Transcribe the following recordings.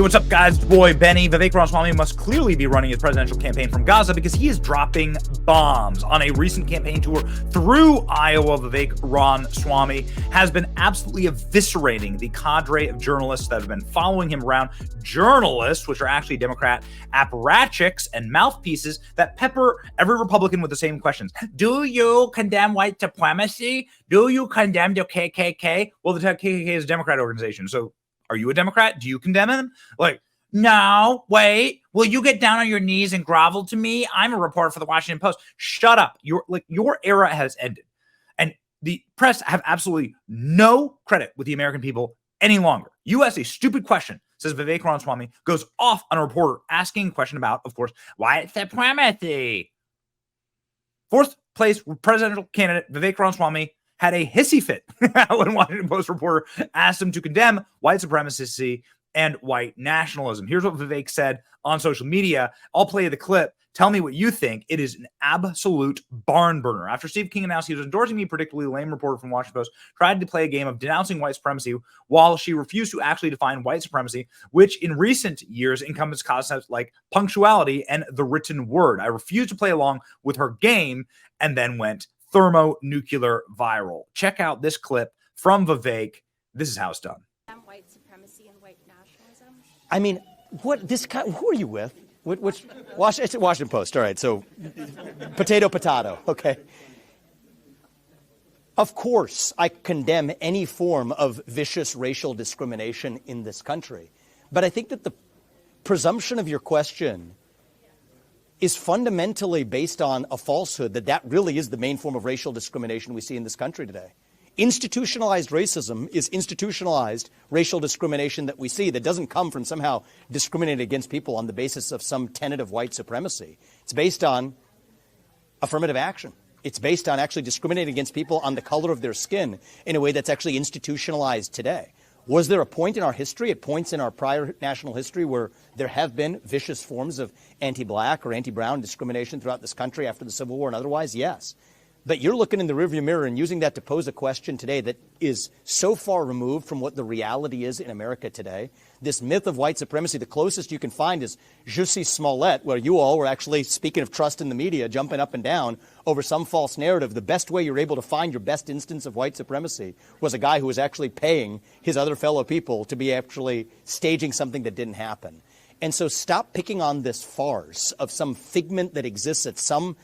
Yo, what's up, guys? It's boy Benny. Vivek Ramaswamy must clearly be running his presidential campaign from Gaza because he is dropping bombs. On a recent campaign tour through Iowa, Vivek Ramaswamy has been absolutely eviscerating the cadre of journalists that have been following him around. Journalists, which are actually Democrat apparatchiks and mouthpieces that pepper every Republican with the same questions. Do you condemn white supremacy? Do you condemn the KKK? Well, the KKK is a Democrat organization, so are you a Democrat? Do you condemn him? Like, no, wait, will you get down on your knees and grovel to me? I'm a reporter for the Washington Post. Shut up. Your era has ended. And the press have absolutely no credit with the American people any longer. You ask a stupid question, says Vivek Ramaswamy, goes off on a reporter asking a question about, of course, white supremacy. Fourth place presidential candidate Vivek Ramaswamy had a hissy fit when Washington Post reporter asked him to condemn white supremacy and white nationalism. Here's what Vivek said on social media. I'll play the clip. Tell me what you think. It is an absolute barn burner. After Steve King announced he was endorsing me, predictably lame reporter from Washington Post tried to play a game of denouncing white supremacy while she refused to actually define white supremacy, which in recent years encompasses concepts like punctuality and the written word. I refused to play along with her game and then went thermonuclear viral. Check out this clip from Vivek. This is how it's done. White supremacy and white nationalism. I mean, what this guy? Who are you with? Which it's Washington Post. All right, so potato. Okay. Of course, I condemn any form of vicious racial discrimination in this country, but I think that the presumption of your question is fundamentally based on a falsehood that really is the main form of racial discrimination we see in this country today. Institutionalized racism is institutionalized racial discrimination that we see that doesn't come from somehow discriminating against people on the basis of some tenet of white supremacy. It's based on affirmative action. It's based on actually discriminating against people on the color of their skin in a way that's actually institutionalized today. Was there a point in our history, at points in our prior national history, where there have been vicious forms of anti-black or anti-brown discrimination throughout this country after the Civil War and otherwise? Yes. But you're looking in the rearview mirror and using that to pose a question today that is so far removed from what the reality is in America today. This myth of white supremacy, the closest you can find is Jussie Smollett, where you all were actually, speaking of trust in the media, jumping up and down over some false narrative. The best way you're able to find your best instance of white supremacy was a guy who was actually paying his other fellow people to be actually staging something that didn't happen. And so stop picking on this farce of some figment that exists at some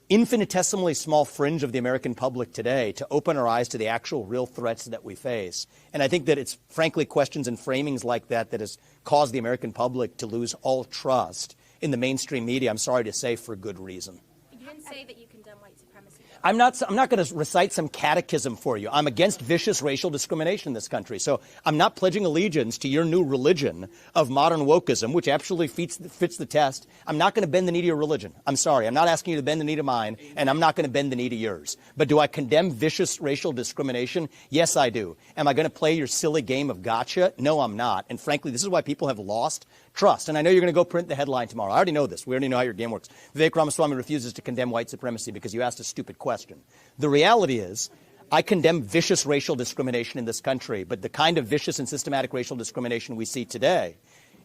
infinitesimally small fringe of the American public today to open our eyes to the actual real threats that we face. And I think that it's frankly questions and framings like that that has caused the American public to lose all trust in the mainstream media, I'm sorry to say, for good reason. You didn't say that you condemn white supremacy, though. I'm not going to recite some catechism for you. I'm against vicious racial discrimination in this country. So I'm not pledging allegiance to your new religion of modern wokeism, which absolutely fits the test. I'm not going to bend the knee to your religion. I'm sorry. I'm not asking you to bend the knee to mine, and I'm not going to bend the knee to yours. But do I condemn vicious racial discrimination? Yes, I do. Am I going to play your silly game of gotcha? No, I'm not. And frankly, this is why people have lost trust. And I know you're going to go print the headline tomorrow. I already know this. We already know how your game works. Vivek Ramaswamy refuses to condemn white supremacy because you asked a stupid question. The reality is, I condemn vicious racial discrimination in this country, but the kind of vicious and systematic racial discrimination we see today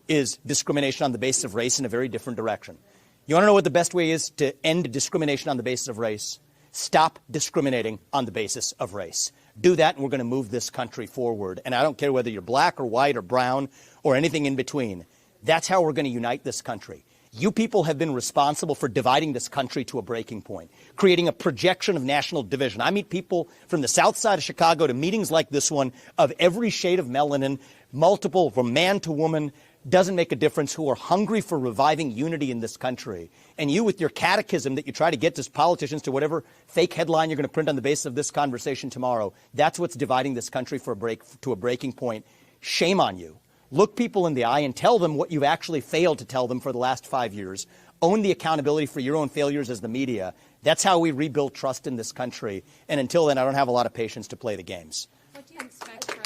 is discrimination on the basis of race in a very different direction. You want to know what the best way is to end discrimination on the basis of race? Stop discriminating on the basis of race. Do that, and we're going to move this country forward. And I don't care whether you're black or white or brown or anything in between. That's how we're going to unite this country. You people have been responsible for dividing this country to a breaking point, creating a projection of national division. I meet people from the south side of Chicago to meetings like this one of every shade of melanin, multiple, from man to woman, doesn't make a difference, who are hungry for reviving unity in this country. And you, with your catechism that you try to get to politicians to whatever fake headline you're going to print on the basis of this conversation tomorrow, that's what's dividing this country to a breaking point. Shame on you. Look people in the eye and tell them what you've actually failed to tell them for the last 5 years. Own the accountability for your own failures as the media. That's how we rebuild trust in this country. And until then, I don't have a lot of patience to play the games. What do you expect from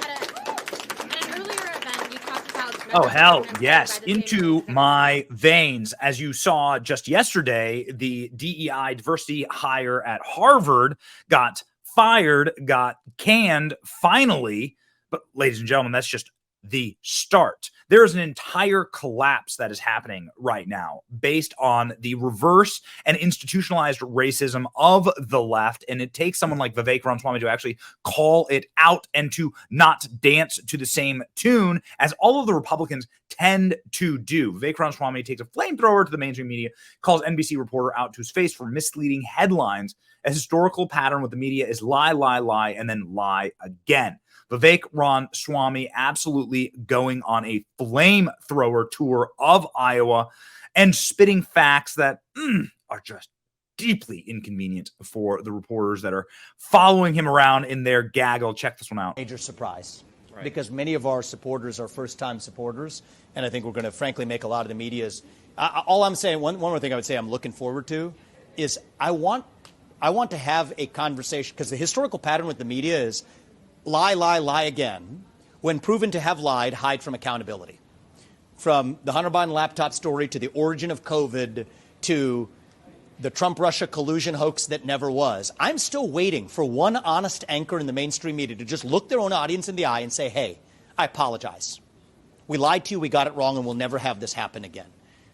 at an earlier event, you talked about... Oh, hell yes. Into my veins. As you saw just yesterday, the DEI diversity hire at Harvard got fired, got canned finally. But ladies and gentlemen, that's just the start. there is an entire collapse that is happening right now based on the reverse and institutionalized racism of the left. And it takes someone like Vivek Ramaswamy to actually call it out and to not dance to the same tune as all of the Republicans tend to do. Vivek Ramaswamy takes a flamethrower to the mainstream media, calls NBC reporter out to his face for misleading headlines. A historical pattern with the media is lie, lie, lie, and then lie again. Vivek Ramaswamy absolutely going on a flamethrower tour of Iowa and spitting facts that are just deeply inconvenient for the reporters that are following him around in their gaggle. Check this one out. Major surprise. Right. Because many of our supporters are first-time supporters, and I think we're going to, frankly, make a lot of the media's. All I'm saying, one more thing I would say I'm looking forward to is I want to have a conversation, because the historical pattern with the media is lie, lie, lie again. When proven to have lied, hide from accountability. From the Hunter Biden laptop story to the origin of COVID to the Trump-Russia collusion hoax that never was. I'm still waiting for one honest anchor in the mainstream media to just look their own audience in the eye and say, hey, I apologize. We lied to you, we got it wrong, and we'll never have this happen again.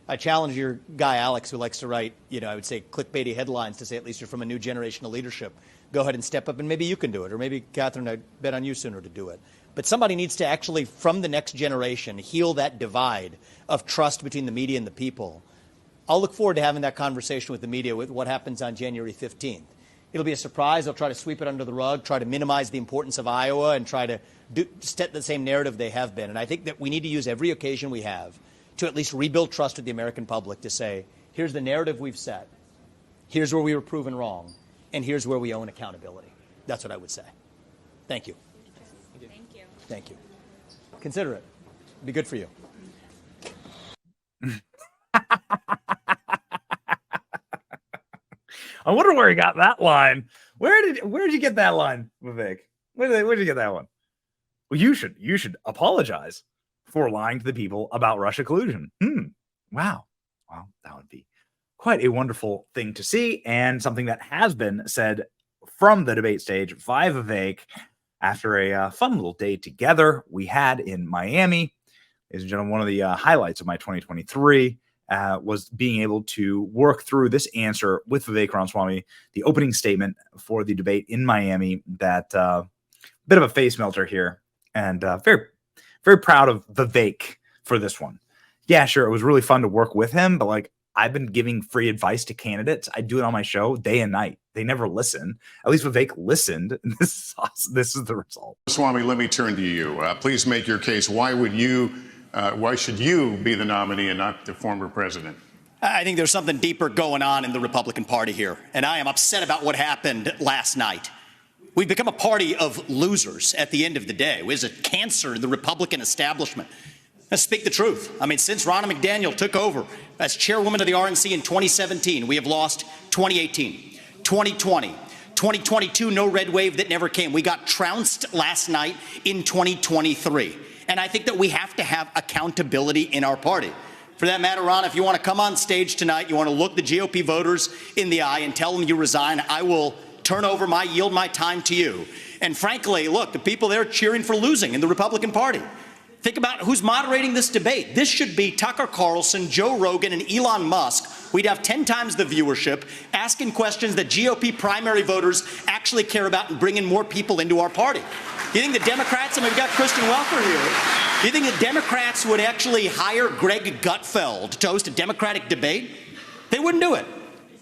I challenge your guy, Alex, who likes to write, I would say clickbaity headlines to say at least you're from a new generation of leadership. Go ahead and step up, and maybe you can do it. Or maybe, Catherine, I bet on you sooner to do it. But somebody needs to actually, from the next generation, heal that divide of trust between the media and the people. I'll look forward to having that conversation with the media with what happens on January 15th. It'll be a surprise. They'll try to sweep it under the rug, try to minimize the importance of Iowa, and try to set the same narrative they have been. And I think that we need to use every occasion we have to at least rebuild trust with the American public to say, here's the narrative we've set, here's where we were proven wrong, and here's where we own accountability. That's what I would say. Thank you. Thank you. Thank you. Consider it. It'd be good for you. I wonder where he got that line. Where did you get that line, Vivek? Where did you get that one? Well, you should apologize for lying to the people about Russia collusion. Wow. Well, that would be quite a wonderful thing to see, and something that has been said from the debate stage by Vivek after a fun little day together we had in Miami. Ladies and gentlemen, one of the highlights of my 2023 was being able to work through this answer with Vivek Ramaswamy, the opening statement for the debate in Miami. That bit of a face melter here, and very, very proud of Vivek for this one. Yeah, sure, it was really fun to work with him, but like, I've been giving free advice to candidates. I do it on my show day and night. They never listen. At least Vivek listened. This is awesome. This is the result. Swamy, let me turn to you. Please make your case. Why should you be the nominee and not the former president? I think there's something deeper going on in the Republican Party here, and I am upset about what happened last night. We've become a party of losers at the end of the day. It was a cancer in the Republican establishment. Let's speak the truth. I mean, since Ronna McDaniel took over as chairwoman of the RNC in 2017, we have lost 2018, 2020, 2022, no red wave that never came. We got trounced last night in 2023. And I think that we have to have accountability in our party. For that matter, Ron, if you want to come on stage tonight, you want to look the GOP voters in the eye and tell them you resign, I will yield my time to you. And frankly, look, the people there cheering for losing in the Republican Party. Think about who's moderating this debate. This should be Tucker Carlson, Joe Rogan, and Elon Musk. We'd have 10 times the viewership, asking questions that GOP primary voters actually care about and bringing more people into our party. Do you think the Democrats, and we've got Kristen Welker here, do you think the Democrats would actually hire Greg Gutfeld to host a Democratic debate? They wouldn't do it.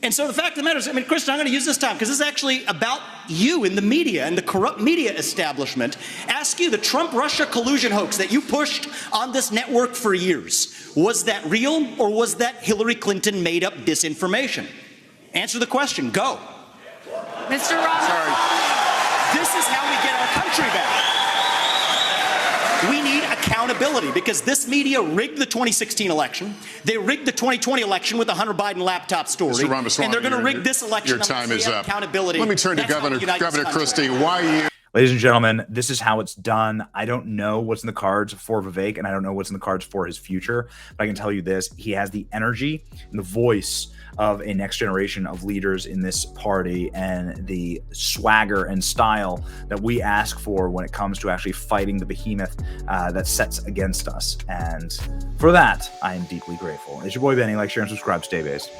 And so the fact of the matter is, I mean, Kristen, I'm going to use this time because this is actually about you in the media and the corrupt media establishment. Ask you, the Trump-Russia collusion hoax that you pushed on this network for years, was that real or was that Hillary Clinton made up disinformation? Answer the question. Go. Mr. Ross. Sorry. This is how we get our country back. We need accountability because this media rigged the 2016 election. They rigged the 2020 election with the Hunter Biden laptop story. Mr. And they're going to rig this election. Your time is up. Accountability. Let me turn to Governor Christie. Why you? Ladies and gentlemen, this is how it's done. I don't know what's in the cards for Vivek, and I don't know what's in the cards for his future, but I can tell you this: he has the energy and the voice of a next generation of leaders in this party, and the swagger and style that we ask for when it comes to actually fighting the behemoth that sets against us. And for that, I am deeply grateful. It's your boy Benny. Like, share, and subscribe. Stay based.